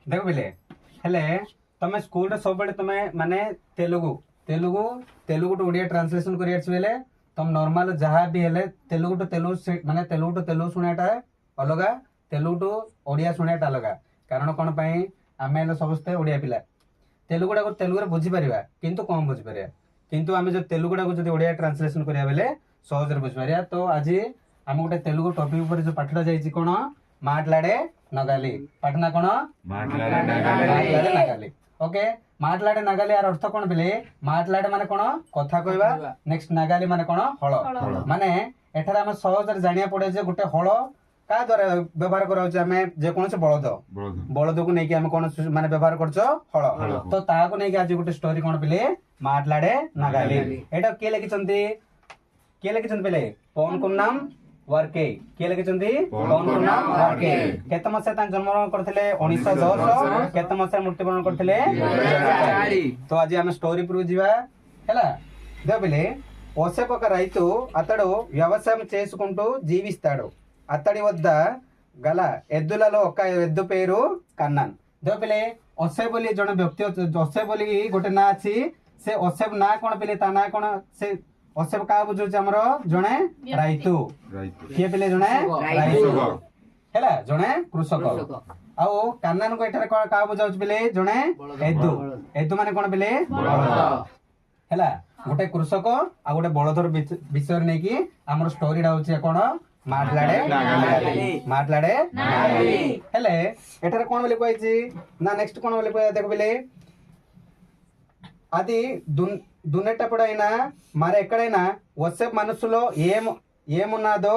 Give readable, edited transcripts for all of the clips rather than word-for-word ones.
देख बिले हेले तमे स्कूल रे सब तमे माने तेलुगु तेलुगु तेलुगु टू ओडिया ट्रांसलेशन करिया छ बेले तुम नॉर्मल जहां भी हेले तेलुगु टू तेलुगु माने तेलुगु टू तेलुगु सुनाटा अलगा तेलुगु टू ओडिया सुनाटा अलगा कारण कोन पई आमे हेले सबस्ते ओडिया पिला तेलुगुडा को तेलुगु रे बुझी परिबा किंतु कम बुझी परिबा किंतु आमे जो तेलुगुडा को जदी ओडिया ट्रांसलेशन करिया बेले सहज रे बुझी परिया तो आज आम गोटे तेलुगु टॉपिक ऊपर जो पाठटा जाईची कोन माटलाडे नगाली पाठना कोन माटलाडे नगाली ओके माटलाडे नगाली यार अर्थ कोन बेले माटलाडे माने कोन कथा कहबा नेक्स्ट नगाली माने कोन हळ माने एठार हम सहज रे जानिया पड़े जे गोटे हळ का द्वारा व्यवहार कराउ जे हमें जे कोन से बळद बळद को नै कि हम कोन माने व्यवहार करछो हळ तो ता को नै कि आज गोटे स्टोरी कोन बेले माटलाडे नगाली एटा के लिखि चंद बेले पवन कुन्नाम वर्के किए लिखिचंदी पवन कुन्नाम वर्के केते मसे ता जन्म करथिले 1910 केते मसे मृत्युवरण करथिले 2004 तो आज हम स्टोरी पर जीवा हैला देबले ఓసేపు ఒక రైతు అతడు వ్యవసాయం చేసుకుంటూ జీవిస్తాడు అతడి వద్ద గల ఎద్దులలో ఒక ఎద్దు పేరు కన్నన్ దేబले ఓసేపు ବୋଲି ଜଣେ ବ୍ୟକ୍ତି ଓସେବ ବୋଲି ଗୋଟେ ନା ଅଛି ସେ ଓସେବ ନା कोन ପିଲେ ତା ନା कोन ସେ ओसेब का बुझुछ हमरो जणे राइतु किए पिले जणे राइतु हैला जणे कृषक आउ कान्नान को एठारे का बुझाउछ पिले जणे एदु एदु माने कोन पिले हैला गोटे कृषक आ गोटे बळधर विषय नै कि हमर स्टोरी डा होछ कोन माटलाडे माटलाडे हेले एठारे कोन बोले कहैछि ना नेक्स्ट कोन बोले कहै देख पिले అది దున్నేటప్పుడైనా మరి ఎక్కడైనా ఓసేపు మనసులో ఏమున్నదో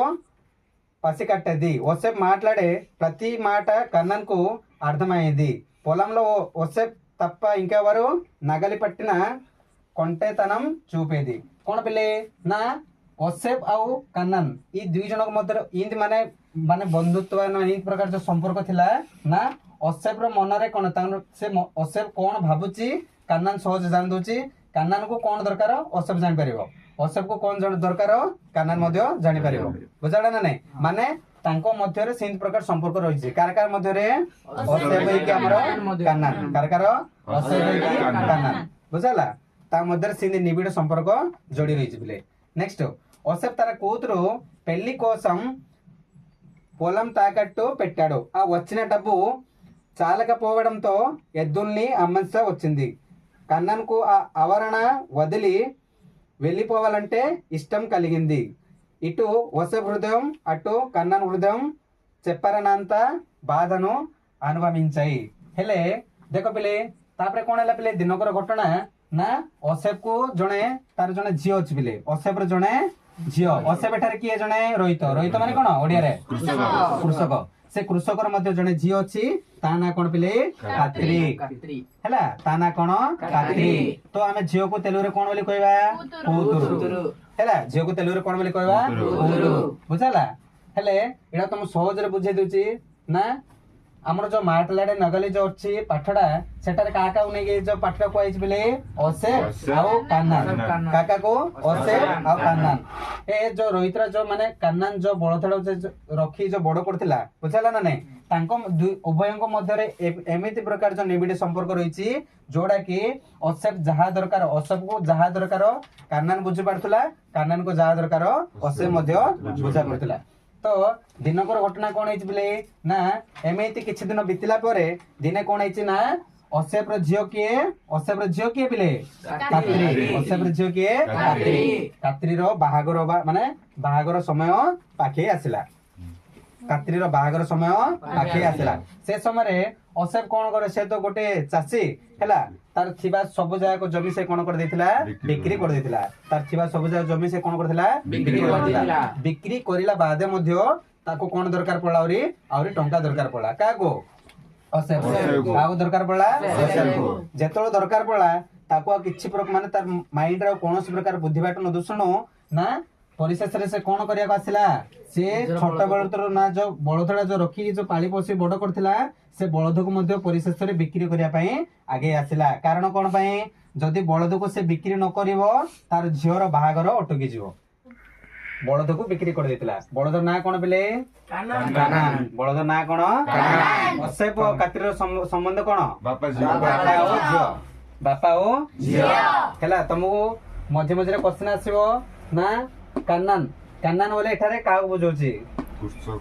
పసికట్టేది ఓసేపు మాట్లాడే ప్రతి మాట కన్నన్ కు అర్థమైంది పొలంలో ఓసేపు తప్ప ఇంకెవరు నగలి పట్టిన కొంటేతనం చూపేది కోణ పిల్లే నా ఓసేపు ଆଉ కన్నన్ ఈ ଦୁଇ ଜଣଙ୍କ ମଧ୍ୟରେ ଇନ୍ତି ମାନେ ବନ୍ଧୁତ୍ୱ ଏଇ ପ୍ରକାର ଯୋଉ ସମ୍ପର୍କ ଥିଲା ନା ଓସେପ ର ମନରେ କୋଣ ସେ ଓସେପ କୋଣ ଭାବୁଛି कान्नान सहज जान दोची कान्नान को कोन दरकार ओसेप जानि परिबो ओसेप को कोन जण दरकार कान्नान मध्य जानि परिबो बुझाडा ना नै माने तांको मध्य रे सेंत प्रकार संपर्क रहिछि कारकार मध्य रे ओसेप कि हमर कान्नान कारकार ओसेप कि कान्नान बुझाला ता मध्य रे सेंत निबिड संपर्क जोडी रहिछि बिले नेक्स्ट ओसेप तार కూతురు పెళ్లి కోసం పొలం తాకట్టు పెట్టాడు ఆ వచ్చిన డబ్బు చాలకపోవడంతో ఎద్దుల్ని అమ్మల్సి వచ్చింది కన్నన్ కు ఆ ఆవరణ వదిలి వెళ్ళిపోవాలంటే ఇష్టం కలిగింది ఇటు ఓసేపు హృదయం అటు కన్నన్ హృదయం చెప్పరనంత బాధను అనుభవించాయి हेले देख पिले तापरे कोन हला पिले दिनकर घटना ना ओसेप को जणे तार जणे झियो अछि पिले ओसेप रे जणे झियो ओसेप एठारे किए जणे रोहित रोहित माने कोन ओडिया रे कृषक से कृषकर मध्य जणे झियो अछि ता ना कोन पिले कात्री हैला ता ना कोन कात्री तो हमें झियो को तेलुगु रे कोन बोली कहबा पूतुरु हैला झियो को तेलुगु रे कोन बोली कहबा पूतुरु बुझाला हेले एडा तुम सहज रे बुझे दोची ना हमर जो माटलाडे नगली जो अछि पाठडा सेटारे काका उने के जो पाठडा कोइछ बिले ओसे आउ कान्नान काका को ओसे आउ कान्नान ए जो रोहितरा जो माने कान्नान जो बळथडा रखी जो बड़ करथिला बुझाला ना नै तांको उभयंको मध्य रे एमिति प्रकार जो निबिड संपर्क रहिछि जोडा कि ओसेप जहा दरकार ओसेप को जहा दरकार कान्नान बुझि पारथुला कान्नान को जहा दरकार ओसे मध्य बुझा पड़थुला तो दिनकर घटना कोन हेछि बिले ना एमेति किछि दिन बितिला परे दिने कोन हेछि ना ओसेप रे झियो किए बिले कात्री ओसेप रे झियो किए कात्री रो बाहागर माने बाहागर समय पाखे आसिला कात्री रो बाहागर समय पाखे आसिला से समय रे ओसेप कोन करे से तो गोटे चासी हैला तार थिबा सब जाय को जमी से कोन कर देथिला बिक्री कर देथिला तार थिबा सब जाय जमी से कोन करथिला बिक्री कर देथिला बिक्री करिला बादे मध्य ताको कोन दरकार पडला औरी टंका दरकार पडला का को ओसेप काको दरकार पडला ओसेप को जेतलो दरकार पडला ताको किछि प्रकार माने तार माइंड रो कोनोसी प्रकार बुद्धि बाट न दुसनो ना परिशेष रे से कोन करिया को आसिला से छोटा बळतर ना जो बळधडा जो रखी जो पाली पोसी बड़ करथिला से बळद को मध्य परिशेष रे बिक्री करिया पई आगे आसिला कारण कोन पई जदी बळद को से बिक्री न करिवो तार झियोर बाहागर अटकी जिवो ବଳଦ କୁ ବିକ୍ରି କରିଦେଇଥିଲା। ବଳଦ ନାଁ କଣ ପିଲେ? କାନାନ। ବଳଦ ନାଁ କଣ? ଅସେଫ ଓ କାତିର ସମ୍ବନ୍ଧ କଣ? ବାପା ଓ ଝିଅ। ବାପା ଓ ଝିଅ ହେଲା। ତମକୁ ମଝି ମଝିରେ କ୍ୱେଶ୍ଚନ ଆସିବ ନା କାନାନ। କାନାନ ବୋଲେ ଏଠାରେ କାହାକୁ ବୁଝଉଛି?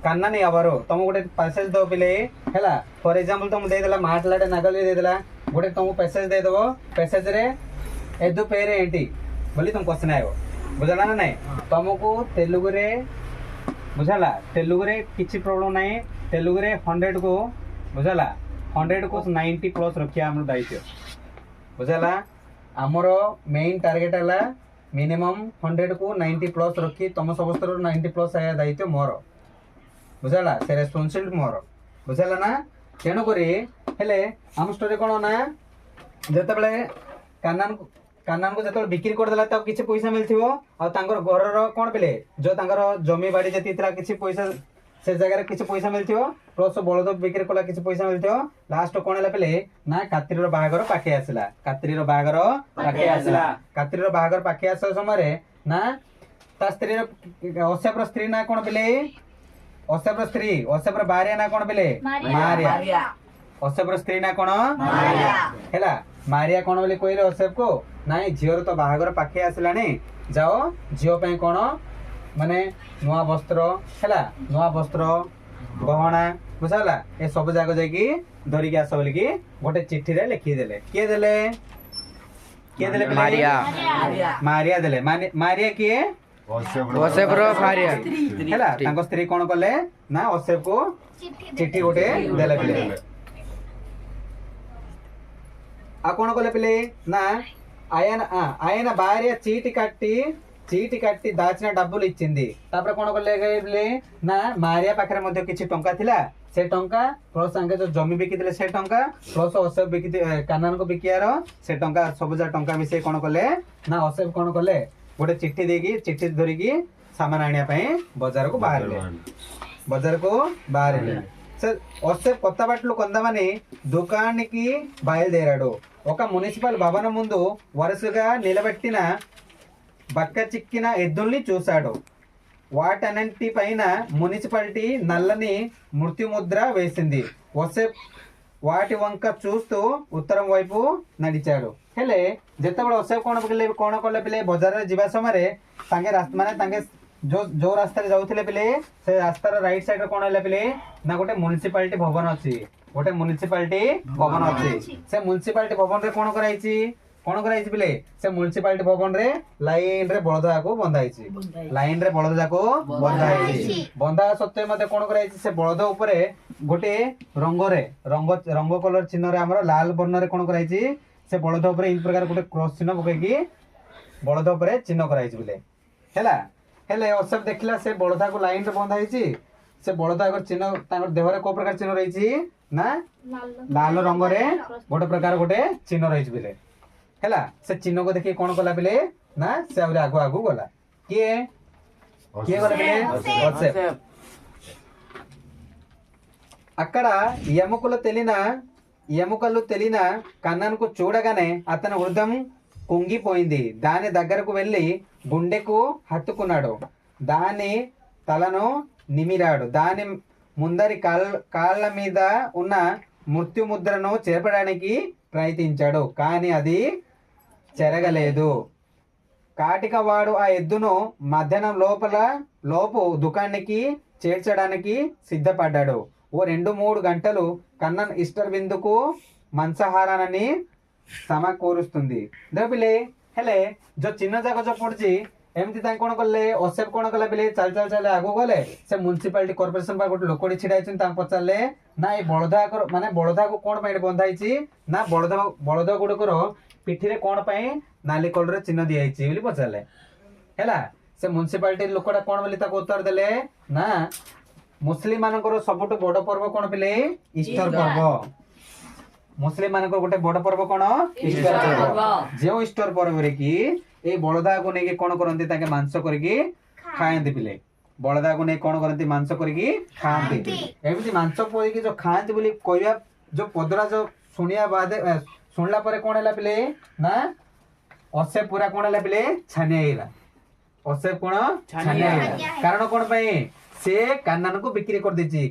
କାନାନ ఎవరు? ତମକୁ ଗୋଟେ ପାସେଜ ଦବ ପିଲେ ହେଲା। ଫର ଏକ୍ସାମ୍ପଲ ତମକୁ ଦେଇଦେଲା ମାట్లాଡେ ନାଗଲି ଦେଇଦେଲା, ଗୋଟେ ତମକୁ ପ୍ୟାସେଜ ଦେଇଦବ। ପ୍ୟାସେଜ ରେ ଏଦୁ ପେରେ ଏଣ୍ଟି ବୋଲି ତମ କ୍ୱେଶ୍ଚନ ଆଇବ। ବୁଝଲା ନା ନାଇଁ? ତମକୁ ତେଲୁଗୁରେ ବୁଝାଲା, ତେଲୁଗୁରେ କିଛି ପ୍ରୋବ୍ଲେମ ନାହିଁ। ତେଲୁଗୁରେ 100 କୁ ବୁଝାଲା 100 କୁ 90 ପ୍ଲସ ରଖିବା ଆମର ଦାୟିତ୍ୱ। ବୁଝାଲା ଆମର मेन टार्गेट है मिनिमम 100 को 90 प्लस रखी तुम समस्त 90 प्लस आया दायित्व मोर। बुझाला से रेस्पॉन्सिबिलिटी मोर। बुझाला ना? तेणुक आम स्टोरी कौन ना जिते बड़े कानान को जो बिक्री करदेला किसी पैसा मिलती घर कौन पिले जो जमी बाड़ी जी किसी पैसा से जगह किसी पैसा मिलती प्लस बलद बिक्री कला किसी पैसा मिलती। लास्ट कौन है पिले ना कातिर बाहागर पाखे आसला। कातिर बाहागर पाखे आसला। कातिर बाहागर पाखे आस समय ना ता स्त्री असेफर स्त्री ना कौन पिले? असेफर स्त्री असेफर बारिया ना कौन पिले? मारिया। असेफर स्त्री ना कौन? है मारिया कौन बोली कहले असेफ को नाई झीर तो बाहागर पाखे आसला जाओ झील कौन माने नुआ वस्त्र है नुआ वस्त्र गहना बुझाला ए सब जाक जाकि धरिकी आस बोलिकी गोटे चिट्ठी रे लिखिदेले। किए देले? किए देले? मारिया। मारिया देले। मारिया किए? असेफ रो मारिया हैला। तांको स्त्री कोन कले ना असेफ को चिट्ठी गोटे देले पिले। आ कोन कले पिले ना आयना बारिया चीटी काटी दाचिना डबल इच्छिंदी। तापर कोन कले ना मारिया पाखरे मध्ये किछि टंका थिला से टंका प्लस संगे जो जमी बिकिथिले से टंका प्लस असेफ बिकि कानान को बिकियार से टंका सबजा टंका मिसे कोन कले ना असेफ कोन कले गोटे चिट्ठी देकी चिट्ठी धरिकी सामान आनिया पई बाजार को बाहरले से असेफ కొత్త బట్టలు కొందామని దుకాణానికి బయలుదేరాడు। ఒక మున్సిపల్ భవన ముందు వరుసగా నిలబెట్టిన బక్క చిక్కిన ఎద్దుల్ని చూశాడు। వాటన్నింటి పైన మున్సిపాలిటీ నల్లని మృత్యుముద్ర వేసింది। వసేఫ్ వాటి వంక చూస్తూ ఉత్తరం వైపు నడిచాడు। ହେଲେ ଯେତେବେଳେ ଅସେଫ କଣ କଲେ ପିଲେ ବଜାରରେ ଯିବା ସମୟରେ ତାଙ୍କେ ମାନେ ତାଙ୍କେ जो रास्ता जाऊले पिले से रास्तार राइट साइड कौन है पिले ना गोटे म्युनिसिपालिटी भवन अच्छी। गोटे म्युनिसिपालिटी भवन अच्छी। से म्युनिसिपालिटी भवन रे कौन कराई पिले से म्युनिसिपालिटी भवन रे लाइन रे बलद को बंधाई। लाइन रे बलद को बंधाई। बंधा सत्वे मते कौन कराई से बलद ऊपर गोटे रंग कलर चिन्ह रे हमर लाल वर्ण रे कौन कराई से बलद ऊपर इन प्रकार गोटे क्रॉस चिन्ह पकईकी बलद ऊपर चिन्ह कराई पिले हैला। हेले असेफ देखला से बलदा को लाइन रे बंधा ହେଇଛି। से बलदा को चिन्ह तांकर देह रे को प्रकार चिन्ह रहिछि ना लाल रंग रे गोटे प्रकार गोटे चिन्ह रहिछि बिले हैला। से चिन्ह को देखि कोन कला बिले ना से आउरे आगु गला किए गला बिले असेफ। అక్కడ ఎముకలు తెలిన కన్నాన్కు చూడగానే అతని హృదయం కుంగిపోయింది। దాని దగ్గరకు వెళ్ళి గుండెకు హత్తుకున్నాడు। దాని తలను నిమిరాడు। దాని ముందరి కాళ్ళ మీద ఉన్న మృత్యుముద్రను చేర్పడానికి ప్రయత్నించాడు, కానీ అది చెరగలేదు। కాటికవాడు ఆ ఎద్దును మధ్యాహ్నం లోపు దుకాణానికి చేర్చడానికి సిద్ధపడ్డాడు। ఓ 2-3 గంటలు కన్నన్ ఈస్టర్ విందుకు మాంసాహారాన్ని సమకూరుస్తుంది। పిଲେ हेले जो चिन्ह जाक जो पड़ी एमती कौन कले असेफ कौन कला पिले चल आगो गले से म्युनिसिपालिटी कॉर्पोरेशन गोटे लोक छिड़ा पचारे ना ये बलदा माने बलदा को कौन बंधाई ना बलद गुड़कर पिठी कौन नाली कलर चिन्ह दिखाई पचारे है। से म्युनिसिपालिटी लोकटा कौन बोली उत्तर देले ना मुस्लिम मानकर सबुठ बड़ पर्व कौन पिले ईस्टर पर्व। मुस्लिम मान गोटे बड़ पर्व कौन ईस्टर पर्व। जो ईस्टर पर्व रे कि ए बलदा को नहीं कौन करती मांस करके खाती पिले बलदा को नहीं कौन करती मांस करके खाती एमती मांस करके जो खाती बोली कहवा जो पदरा जो शुणिया बाद शुणला पर कौन है पिले ना असेफ पूरा कौन है पिले छानिया ଅସେଫ କଣ ଛାନିଆ ହେଇଗଲା। କାରଣ କଣ ପାଇଁ ସେ କାନ୍ନାନକୁ ବିକ୍ରି କରିଦେଇଛି।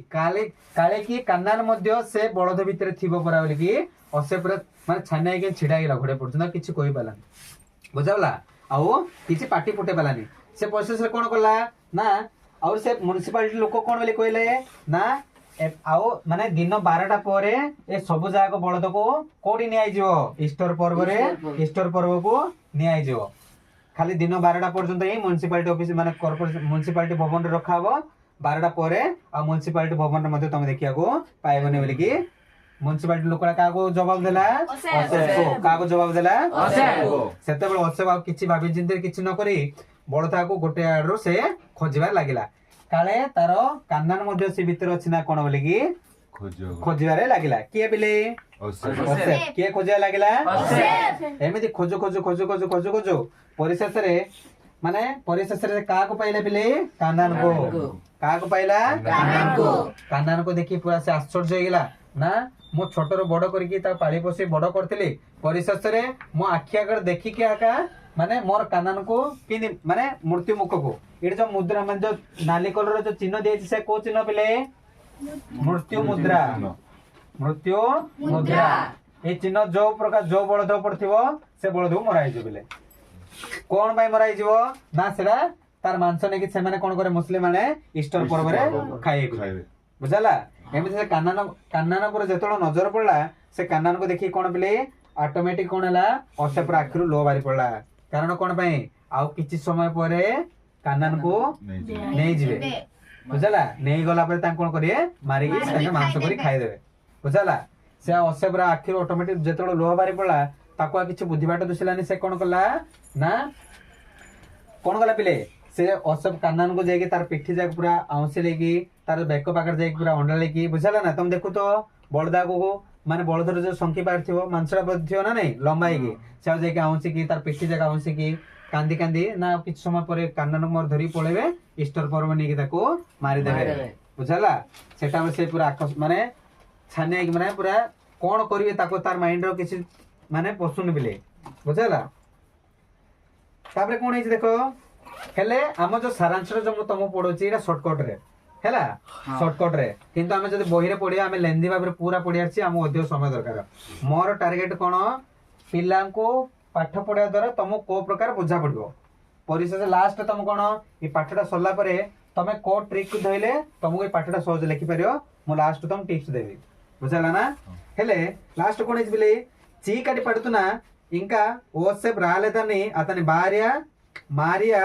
କାଳେ କି କାନ୍ନାନ ମଧ୍ୟ ସେ ବଳଦ ଭିତରେ ଥିବ ପରା ବୋଲିକି ଅସେଫ ମାନେ ଛାନିଆ ହେଇକି ଛିଡା ହେଇଗଲା ଘୋଡେ ପର୍ଯ୍ୟନ୍ତ କିଛି କହିପାରିଲାନି। ବୁଝାଗଲା ଆଉ କିଛି ପାଟି ଫୁଟେଇ ପାରିଲାନି। ସେ ପ୍ରୋସେସରେ କଣ କଲା ନା ଆଉ ସେ ମ୍ୟୁନିସିପାଲିଟି ଲୋକ କଣ ବୋଲି କହିଲେ ନା ଆଉ ମାନେ ଦିନ 12ଟା ପରେ ଏ ସବୁ ଯାକ ବଳଦକୁ କୋଉଠି ନିଆଯିବ ଇଷ୍ଟର ପର୍ବରେ ଇଷ୍ଟର ପର୍ବକୁ ନିଆଯିବ। ଖାଲି ଦିନ 12ଟା ପର୍ଯ୍ୟନ୍ତ ହିଁ ମ୍ୟୁନିସିପାଲିଟି ଅଫିସ ମାନେ କର୍ପୋରେସନ ମ୍ୟୁନିସିପାଲିଟି ଭବନରେ ରଖା ହବ। 12ଟା ପରେ ଆଉ ମ୍ୟୁନିସିପାଲିଟି ଭବନରେ ମଧ୍ୟ ତମେ ଦେଖିବାକୁ ପାଇବନି ବୋଲିକି ମ୍ୟୁନିସିପାଲିଟି ଲୋକଟା କାହାକୁ ଜବାବ ଦେଲା କାହାକୁ ଜବାବ ଦେଲା ସେତେବେଳେ ଅସେଫ ଆଉ କିଛି ଭାବି ଚିନ୍ତି କିଛି ନ କରି ବଳଦାକୁ ଗୋଟେ ଆଡରୁ ସେ ଖୋଜିବାରେ ଲାଗିଲା। କାଳେ ତାର କାନ୍ନାନ ମଧ୍ୟ ସେ ଭିତରେ ଅଛି ନା କଣ ବୋଲିକି ଖୋଜିବାରେ ଲାଗିଲା। କିଏ ବିଲେ ଅସେଫ। କିଏ ଖୋଜିବା ଲାଗିଲା ଏମିତି ଖୋଜୁ ଖୋଜୁ ଖୋଜୁ ଖୋଜୁ ଖୋଜୁ ଖୋଜୁ ପରିଶେଷରେ କାହାକୁ ପାଇଲା ବିଲେ କାନ୍ନାନକୁ। କାହାକୁ ପାଇଲା କାନ୍ନାନକୁ ଦେଖି ପୁରା ସେ ଆଶ୍ଚର୍ଯ୍ୟ ହେଇଗଲା ନା ମୁଁ ଛୋଟରୁ ବଡ କରିକି ତାକୁ ପାଳି ପୋଷି ବଡ କରିଥିଲି ପରିଶେଷରେ ମୋ ଆଖି ଆଗରେ ଦେଖିକି ଆକା ମାନେ ମୋର କାନ୍ନାନକୁ କେମିତି ମାନେ ମୃତ୍ୟୁ ମୁଖକୁ ଏଠି ଯୋଉ ମୁଦ୍ରା ମାନେ ଯୋଉ ନାଲି କଲର ଯୋଉ ଚିହ୍ନ ଦିଆଯାଇଛି ସେ କୋଉ ଚିହ୍ନ ପିଲେ ମୃତ୍ୟୁ ମୁଦ୍ରା। ମୃତ୍ୟୁ ମୁଦ୍ରା এই চিহ୍ନ ଯୋଉ ପ୍ରକାର ଯୋଉ ବଳଦ ଉପରେ ଥିବ ସେ ବଳଦକୁ ମରା ହେଇଯିବ ବିଲେ। କଣ ପାଇଁ ମରା ହେଇଯିବ ନା ସେଟା ତାର ମାଂସ ନେଇକି ସେମାନେ କଣ કરે ମୁସଲିମ ମାନେ ଇଷ୍ଟର ପର୍ବରେ ଖାଇବେ। ବୁଝାଲା ଏମିତି ସେ କାନ୍ନାନ ଉପରେ ଯେତେବେଳେ ନଜର ପଡିଲା ସେ କାନ୍ନାନକୁ ଦେଖି କଣ ପିଲେ ଅଟୋମେଟିକ କଣ ହେଲା ଅସେଫର ଆଖିରୁ ଲୁହ ବାହାରି ପଡିଲା। କାରଣ କଣ ପାଇଁ ଆଉ କିଛି ସମୟ ପରେ କାନ୍ନାନକୁ ନେଇଯିବେ। ବୁଝାଲା ନେଇଗଲା ପରେ ତାଙ୍କୁ କଣ କରିବେ ମାରିକି ତାଙ୍କ ମାଂସ କରି ଖାଇଦେବେ। ବୁଝାଲା ସେ ଅସେଫର ଆଖିରୁ ଅଟୋମେଟିକ ଯେତେବେଳେ ଲୁହ ବାହାରି ପଡିଲା ତାକୁ ଆଉ କିଛି ବୁଦ୍ଧି ବାଟ ଦୁସିଲାନି। ସେ କଣ କଲା ନା କଣ କଲା ପିଲେ ସେ ଅସେଫ କାନ୍ନାନକୁ ଯାଇକି ତାର ପିଠି ଯାକ ପୁରା ଆଉଁସି ଦେଇକି ତାର ବେକ ପାଖରେ ଯାଇକି ପୁରା ଅଣ୍ଡାଳିକି ବୁଝାଲା ନା ତମେ ଦେଖୁ ତ ବଳଦାକୁ ମାନେ ବଳଦର ଯୋଉ ଶଙ୍କି ପାଟିଥିବ ମାଂସଟା ଥିବ ନା ନାଇଁ ଲମ୍ବା ହେଇକି ସେ ଆଉ ଯାଇକି ଆଉଁସିକି ତାର ପିଠି ଯାକ ଆଉଁସିକି କାନ୍ଦି କାନ୍ଦି ନା କିଛି ସମୟ ପରେ କାନ୍ନାନକୁ ମୋର ଧରିକି ପଳେଇବେ ଇଷ୍ଟର ପର୍ବ ନେଇକି ତାକୁ ମାରିଦେବେ। ବୁଝାଲା ସେଟା ସେ ପୁରା ମାନେ ଛାନିଆ ହେଇକି ମାନେ ପୁରା କଣ କରିବେ ତାକୁ ତାର ମାଇଣ୍ଡର କିଛି ମାନେ ପଶୁନି ବିଲେ। ବୁଝାଲା ତାପରେ କଣ ହେଇଛି ଦେଖ ହେଲେ ଆମ ଯୋଉ ସାରାଂଶରେ ଯୋଉ ମୁଁ ତମକୁ ପଢଉଛି ଏଇଟା ସର୍ଟକଟ ରେ ହେଲା ସର୍ଟକଟ ରେ କିନ୍ତୁ ଆମେ ଯଦି ବହିରେ ପଢିବା ଆମେ ଲେନ୍ଦି ଭାବରେ ପୁରା ପଢି ଆସିଛି ଆମକୁ ଅଧିକ ସମୟ ଦରକାର। ମୋର ଟାର୍ଗେଟ କଣ ପିଲାଙ୍କୁ ପାଠ ପଢିବା ଦ୍ୱାରା ତମକୁ କୋଉ ପ୍ରକାର ବୁଝା ପଡିବ ପରିଶେଷ ଲାଷ୍ଟ ତମ କଣ ଏ ପାଠଟା ସରିଲା ପରେ ତମେ କୋଉ ଟ୍ରିକ୍ ଧଇଲେ ତମକୁ ଏ ପାଠଟା ସହଜ ଲେଖିପାରିବ ମୁଁ ଲାଷ୍ଟ ତମକୁ టిప్స్ ଦେବି। ବୁଝାలా నా ହେଲେ లాస్ట్ కోణ ఇదిలే చీకటి పడుతున్నా ఇంకా ఓసేపు రాలేదని అతని భార్య మారియా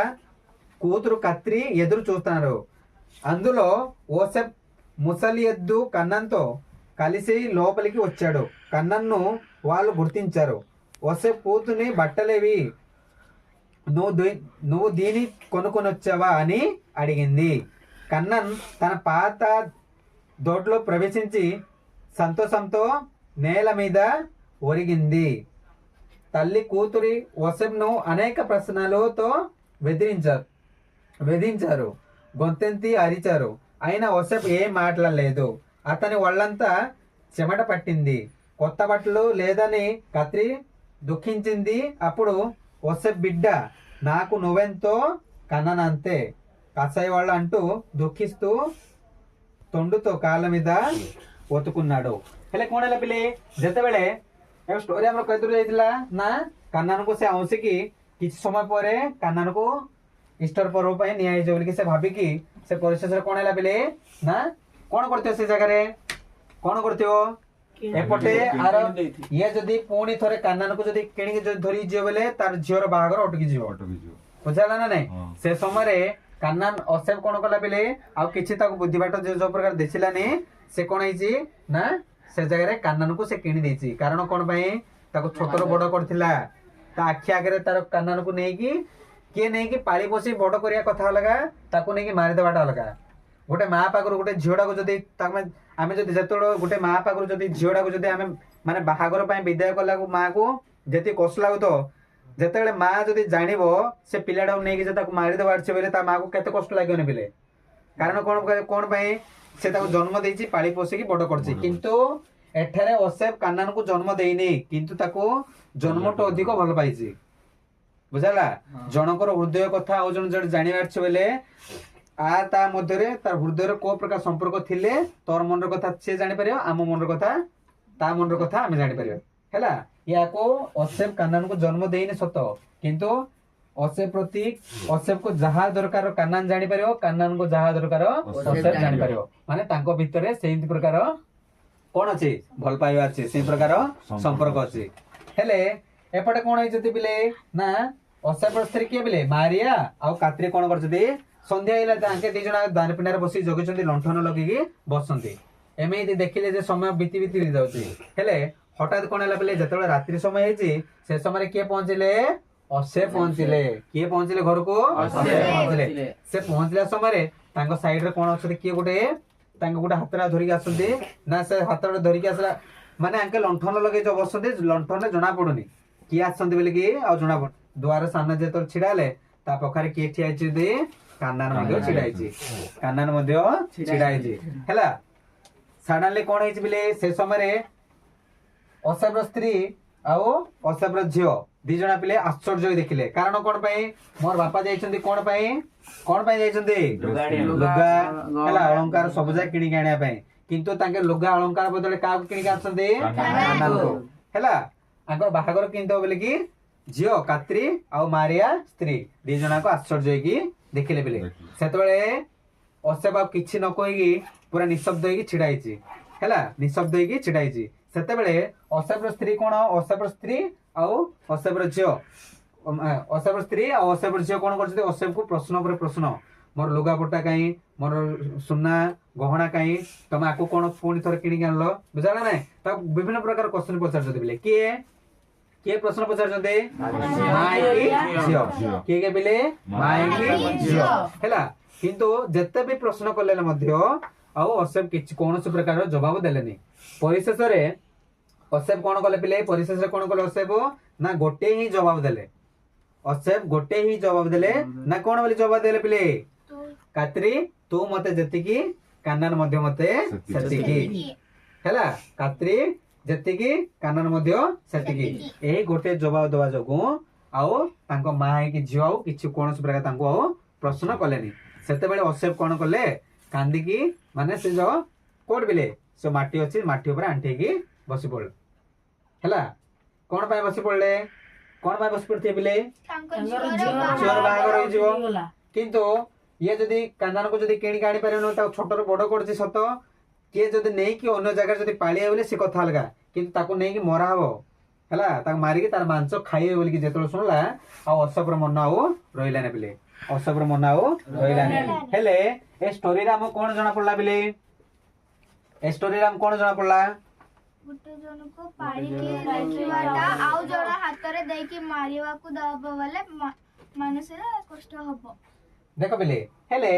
కూతురు కత్రి ఎదురు చూస్తున్నారు. అందులో ఓసేపు ముసలి ఎద్దు కన్నన్తో కలిసి లోపలికి వచ్చాడు. కన్నన్ను వాళ్ళు గుర్తించారు. ఓసేపు కూతుని బట్టలేవి నువ్వు దీని కొనుక్కొనొచ్చావా అని అడిగింది. కన్నన్ తన పాత దొడ్లో ప్రవేశించి సంతోషంతో నేల మీద ఒరిగింది. తల్లి కూతురి ఓసేపును అనేక ప్రశ్నలతో వేధించారు. గొంతెత్తి అరిచారు. అయినా ఓసేపు ఏం మాట్లాడలేదు. అతని ఒళ్ళంతా చెమట పట్టింది. కొత్త బట్టలు లేదని కత్రి దుఃఖించింది. అప్పుడు ఓసేపు బిడ్డ నాకు నువ్వెంతో కన్ననంతే కసాయి వాళ్ళు అంటూ దుఃఖిస్తూ తొండుతో కాళ్ళ మీద ఒతుకున్నాడు. ହେଲେ କଣ ହେଲା ପିଲେ ଯେତେବେଳେ ଷ୍ଟୋରି ଆମର କହିଦୂର ଯାଇଥିଲା ନା କାନ୍ନାନକୁ ସେ ଆଉଁସିକି କିଛି ସମୟ ପରେ କାନ୍ନାନକୁ ଇଷ୍ଟର ପର୍ବ ପାଇଁ ନିଆହେଇଯିବ ବୋଲିକି ସେ ଭାବିକି ସେ ପରିଶେଷରେ କଣ ହେଲା ପିଲେ ନା କଣ କରିଥିବ ସେ ଜାଗାରେ କଣ କରିଥିବ ଏପଟେ ଆର ଇଏ ଯଦି ପୁଣି ଥରେ କାନ୍ନାନକୁ ଯଦି କିଣିକି ଯଦି ଧରିକି ଯିବ ବୋଲେ ତାର ଝିଅର ବାହାଘର ଅଟକି ଯିବ। ବୁଝିଲା ନା ନାଇଁ ସେ ସମୟରେ କାନ୍ନାନ ଓସେପ କଣ କଲା ପିଲେ ଆଉ କିଛି ତାକୁ ବୁଦ୍ଧି ବାଟ ଯୋଉ ପ୍ରକାର ଦେଖିଲାନି ସେ କଣ ହେଇଛି ନା ସେ ଜାଗାରେ କାନ୍ନାନକୁ ସେ କିଣି ଦେଇଛି। କାରଣ କଣ ପାଇଁ ତାକୁ ଛୋଟରୁ ବଡ କରିଥିଲା ତା ଆଖି ଆଗରେ ତାର କାନ୍ନାନକୁ ନେଇକି କିଏ ନେଇକି ପାଳି ପୋଷି ବଡ କରିବା କଥା ଅଲଗା ତାକୁ ନେଇକି ମାରିଦେବାଟା ଅଲଗା। ଗୋଟେ ମା ପାଖରୁ ଗୋଟେ ଝିଅଟାକୁ ଯଦି ଆମେ ଯଦି ଯେତେବେଳେ ଗୋଟେ ମା ପାଖରୁ ଯଦି ଝିଅଟାକୁ ଯଦି ଆମେ ମାନେ ବାହାଘର ପାଇଁ ବିଦାୟ କଲାକୁ ମାକୁ ଯେତିକି କଷ୍ଟ ଲାଗୁଥିବ ଯେତେବେଳେ ମା ଯଦି ଜାଣିବ ସେ ପିଲାଟାକୁ ନେଇକି ଯଦି ତାକୁ ମାରିଦେବା ଅଛି ବୋଲେ ତା ମାକୁ କେତେ କଷ୍ଟ ଲାଗିବନି ପିଲେ। କାରଣ କଣ ପାଇଁ ସେ ତାକୁ ଜନ୍ମ ଦେଇଛି ପାଳି ପୋଷିକି ବଡ କରିଛି। କିନ୍ତୁ ଏଠାରେ ଓସେପ କାନ୍ନାନକୁ ଜନ୍ମ ଦେଇନି କିନ୍ତୁ ତାକୁ ଜନ୍ମଠୁ ଅଧିକ ଭଲ ପାଇଛି। बुझला जनकर हृदय कथा और जन जन जानिबार छ बेले आ ता मध्यरे तार हृदय रो को प्रकार संपर्क थिले तोर मन रो कथा से जानि परियो आम मन रो कथा ता मन रो कथा हम जानि परियो हैला याको असेब कान्नान को जन्म देइने सत किंतु असेब प्रतीक असेब को जहा दरकार कान्नान जानि परियो कान्नान को जहा दरकार असेब जानि परियो माने तांको भितरे सेहि प्रकार कोन अछि भल पाइबा अछि सेहि प्रकार संपर्क अछि हेले एपटे कोन होई जति बिले ना असेब स्त्री के बिले मारिया आ कात्री कोन कर जति संध्या आइला तांके दी जना दान पिंडार बसी जगचंदी लंठन लगिकी बसंती एमेति देखिले जे समय बीती बीती जाउची हेले हठात कोन हला बेले जतबे रात्रि समय हेची से समय के पहुंचले असे पहुंचले के पहुंचले घर को असे पहुंचले से पहुंचला समय तांको साइड रे कोन अछि के गोटे तांको गोटे हातरा धरि आसंती ना से हातरा धरि के आसला माने अंके लंठन लगे जो बसंती लंठन जना पडुनी की आसंती बेले की आ जना पड द्वार सामने जे तो छिडाले ता पखारे के ठियाची दे कान्नान मध्ये छिडाइची कान्नान मध्ये छिडाइची हैला सडनली कोन हेची बेले से समय रे असेब्र स्त्री आउ असेब्र झियो दी जना पिले आश्चर्य देखिले कारण कोन पई मोर बापा जाइछंती कोन पई जाइछंती लुगा हैला अलंकार सब जा किनी गाणिया पई किंतु तांके लुगा अलंकार बदले का किनी आछंती कान्नान को हैला आगर बाहागर किंतो बेले की झियो कात्री आउ मारिया स्त्री दी जना को आश्चर्य की देखिले बेले सेतबेले असेब किछि न कहिगी पूरा निशब्द होई छिडाइची हैला निशब्द होई छिडाइची सेतेबेले असेब्र स्त्री कोन असेब्र स्त्री आउ असेब्र झियो असेब्र स्त्री आउ असेब्र झियो कोन करछथि असेब को प्रश्न पर प्रश्न मोर लुगा पट्टा काई मोर सुन्ना गहना काई तमे आकु कोन पुनी थर किनी गनलो बुझाला नै त विभिन्न प्रकार क्वेश्चन पचार जति बेले के प्रश्न पचार जते माई की झियो के बेले माई की झियो हैला किंतु जत्ते भी प्रश्न करले मध्ये आउ असेब किछ कोनोस प्रकार जवाब देलेनी परिशेष रे असेब कोन कले पिले परिशेष रे कोन कले असेब ना गोटे ही जवाब देले असेब गोटे ही जवाब देले ना कोन बोली जवाब देले पिले कात्री तू मते जतिकी कान्नान मध्ये मते सतिकी हैला कात्री जतिकी कान्नान मध्ये सतिकी एही गोटे जवाब दवा जगु आउ तांको माई की झियो आउ किछ कोनोस प्रकार तांको आउ प्रश्न कलेनी सेते बेले असेब कोन कले कांदी की माने से जो कोड बिले से माटी अछि माटी ऊपर आंठी की बसी पड़ल हैला कोन पाए बसी पड़ले कोन पाए बसी पड़ते बिले चोर बागर होई जीवो किंतु ये जदी कांदान को जदी केणी गाडी परनो ता छोटो रो बडो करछि सत के जदी नै कि अन्य जगह जदी पाळिया बोले से कथा अलगा किंतु ताको नै कि मरा हबो हैला ता मारी के तार मांस खाइए बोली कि जेतलो सुनला आ असबर मन आउ रहिला ने बिले असबर मन आउ रहिला ने हेले ए स्टोरी रा हम कोन जणा पड़ला बिले ए स्टोरी रा हम कोन जणा पड़ला गुटे जन को पाड़ी के रखिवाटा आउ जणा हाथ रे देई कि मारिवा को दबो वाले मानस रे कष्ट हबो देखो बिले हेले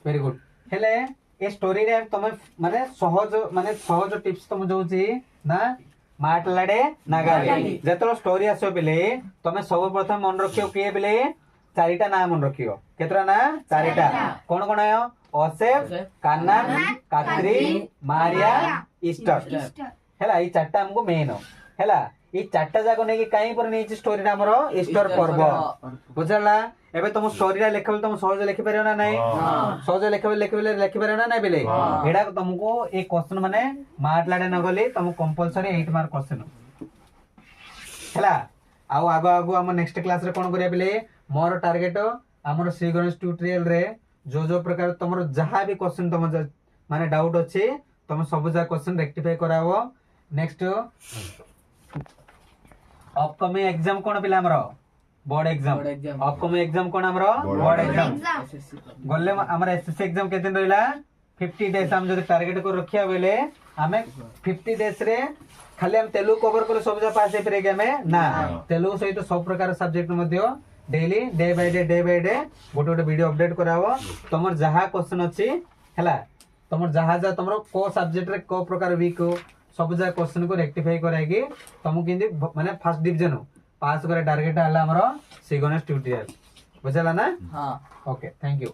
वेरी गुड हेले ए स्टोरी रे तमे माने सहज टिप्स तम जोची ना माट लाडे नागाले जेतलो स्टोरी आसो बिले तमे सब प्रथम मन रखियो के बिले चारिटा नाम मन रखियो केतरा ना चारिटा कोन कोन आयो असेब कान्नान कात्री मारिया ईस्टर हैला ई चारटा हमको मेन हैला ई चारटा जाको नै कि काई पर नै स्टोरी रा हमरो ईस्टर पर्व बुझला एबे तुम स्टोरी रा लेखबे तुम सहज लिखि परियो ना नै सहज लिखि परियो ना नै बेले एडा तुमको एक क्वेश्चन माने मार्क लाडे न गले तुम कंपलसरी 8 मार्क क्वेश्चन हैला आउ आगो आगो हम नेक्स्ट क्लास रे कोन करिया बेले मोर टारगेट हमर श्री गणेश ट्यूटोरियल रे जो प्रकार तुमरो जहा भी क्वेश्चन तुम माने डाउट अछि तुम सब जा क्वेश्चन रेक्टिफाई करावो नेक्स्ट अपकमिंग एग्जाम कोन पिला हमरो बोर्ड एग्जाम अपकमिंग एग्जाम कोन हमरो बोर्ड एग्जाम गल्ले हमर एसएससी एग्जाम के दिन रहिला 50 डेज हम जदी टारगेट को रखिया बेले हमें 50 डेज रे खाली हम तेलुगु कवर कर सब जा पास हे के हमें ना तेलुगु सहित सब प्रकार सब्जेक्ट मध्ये डेली डे बाय डे गोटे गोटे वीडियो अपडेट करावो तमर जहा क्वेश्चन अछि हैला तमर जहा जा तमरो को सब्जेक्ट रे को प्रकार वीक हो सब जा क्वेश्चन को रेक्टिफाई कराई तुम किंदी माने फर्स्ट डिवीजन पास करे टारगेट हला हमरो श्री गणेश ट्यूटोरियल बुझला ना हां ओके थैंक यू।